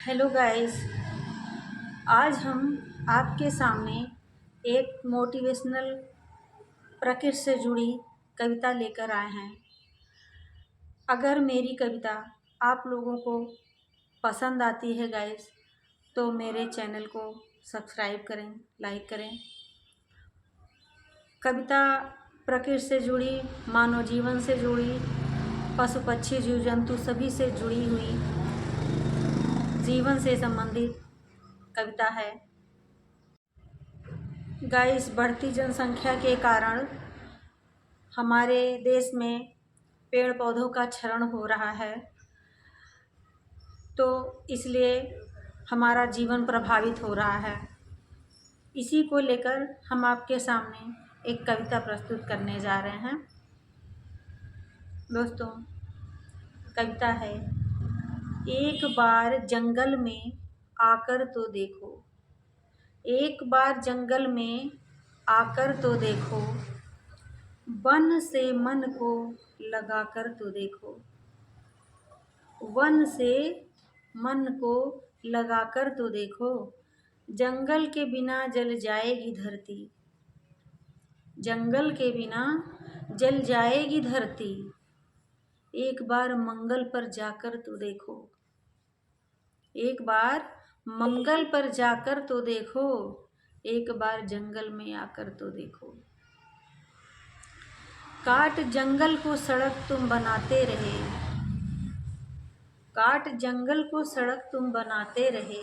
Hello guys. आज हम आपके सामने एक मोटिवेशनल प्रकृति से जुड़ी कविता लेकर आए हैं। अगर मेरी कविता आप लोगों को पसंद आती है गाइस, तो मेरे चैनल को सब्सक्राइब करें, लाइक करें। कविता प्रकृति से जुड़ी, मानव जीवन से जुड़ी, पशु पक्षी जीव जंतु सभी से जुड़ी हुई, जीवन से संबंधित कविता है। गाइस, बढ़ती जनसंख्या के कारण हमारे देश में पेड़ पौधों का क्षरण हो रहा है, तो इसलिए हमारा जीवन प्रभावित हो रहा है। इसी को लेकर हम आपके सामने एक कविता प्रस्तुत करने जा रहे हैं। दोस्तों, कविता है, एक बार जंगल में आकर तो देखो, एक बार जंगल में आकर तो देखो, वन से मन को लगाकर तो देखो, वन से मन को लगाकर तो देखो, जंगल के बिना जल जाएगी धरती, जंगल के बिना जल जाएगी धरती, एक बार मंगल पर जाकर तो देखो, एक बार मंगल पर जाकर तो देखो, एक बार जंगल में आकर तो देखो। काट जंगल को सड़क तुम बनाते रहे, काट जंगल को सड़क तुम बनाते रहे,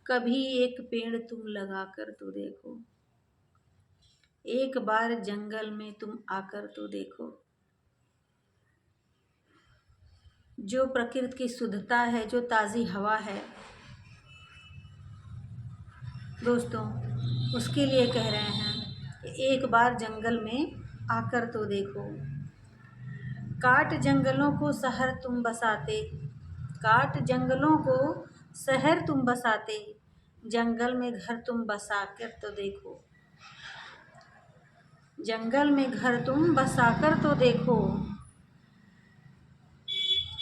कभी एक पेड़ तुम लगाकर तो देखो, एक बार जंगल में तुम आकर तो देखो। जो प्रकृति की शुद्धता है, जो ताज़ी हवा है दोस्तों, उसके लिए कह रहे हैं कि एक बार जंगल में आकर तो देखो। काट जंगलों को शहर तुम बसाते, काट जंगलों को शहर तुम बसाते, जंगल में घर तुम बसाकर तो देखो, जंगल में घर तुम बसाकर तो देखो।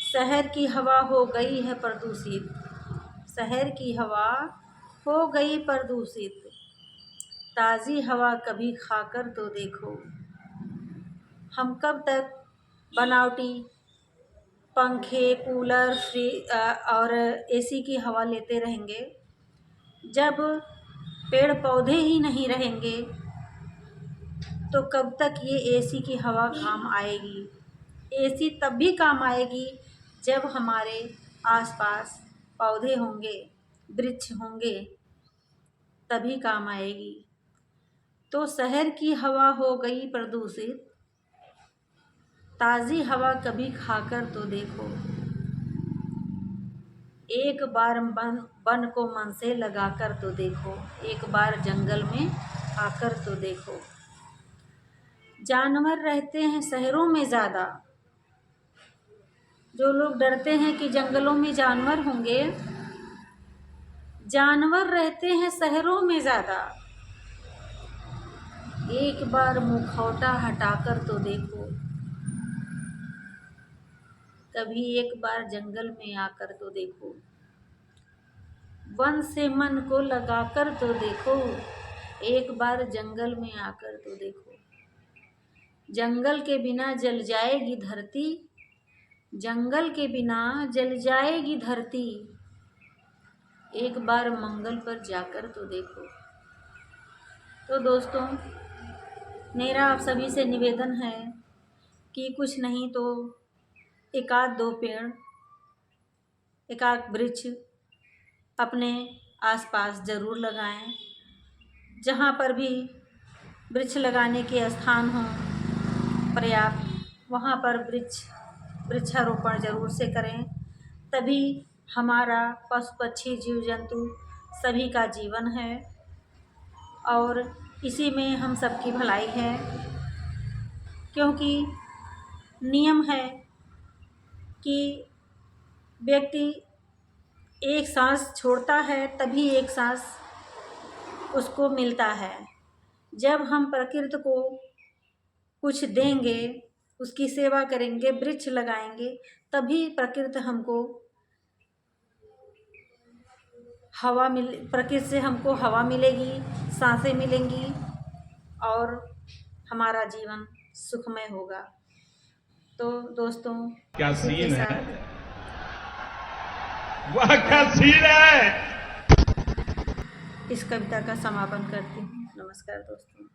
शहर की हवा हो गई है प्रदूषित, शहर की हवा हो गई प्रदूषित, ताज़ी हवा कभी खाकर तो देखो। हम कब तक बनावटी पंखे, कूलर, और एसी की हवा लेते रहेंगे? जब पेड़ पौधे ही नहीं रहेंगे तो कब तक ये एसी की हवा काम आएगी? एसी तब भी काम आएगी जब हमारे आसपास पौधे होंगे, वृक्ष होंगे, तभी काम आएगी। तो शहर की हवा हो गई प्रदूषित, ताज़ी हवा कभी खाकर तो देखो, एक बार वन को मन से लगाकर तो देखो, एक बार जंगल में आकर तो देखो। जानवर रहते हैं शहरों में ज़्यादा, जो लोग डरते हैं कि जंगलों में जानवर होंगे, जानवर रहते हैं शहरों में ज़्यादा, एक बार मुखौटा हटाकर तो देखो, कभी एक बार जंगल में आकर तो देखो, वन से मन को लगाकर तो देखो, एक बार जंगल में आकर तो देखो। जंगल के बिना जल जाएगी धरती, जंगल के बिना जल जाएगी धरती, एक बार मंगल पर जाकर तो देखो। तो दोस्तों, मेरा आप सभी से निवेदन है कि कुछ नहीं तो एक आध दो पेड़, एक आध वृक्ष अपने आसपास ज़रूर लगाएं। जहाँ पर भी वृक्ष लगाने के स्थान हों पर्याप्त, वहाँ पर वृक्षारोपण ज़रूर से करें, तभी हमारा पशु पक्षी जीव जंतु सभी का जीवन है और इसी में हम सबकी भलाई है। क्योंकि नियम है कि व्यक्ति एक सांस छोड़ता है तभी एक सांस उसको मिलता है। जब हम प्रकृति को कुछ देंगे, उसकी सेवा करेंगे, वृक्ष लगाएंगे, तभी प्रकृति हमको प्रकृति से हमको हवा मिलेगी, सांसें मिलेंगी और हमारा जीवन सुखमय होगा। तो दोस्तों, क्या इसी के सीन है, साथ वह क्या सीन है। इस कविता का समापन करती हूँ। नमस्कार दोस्तों।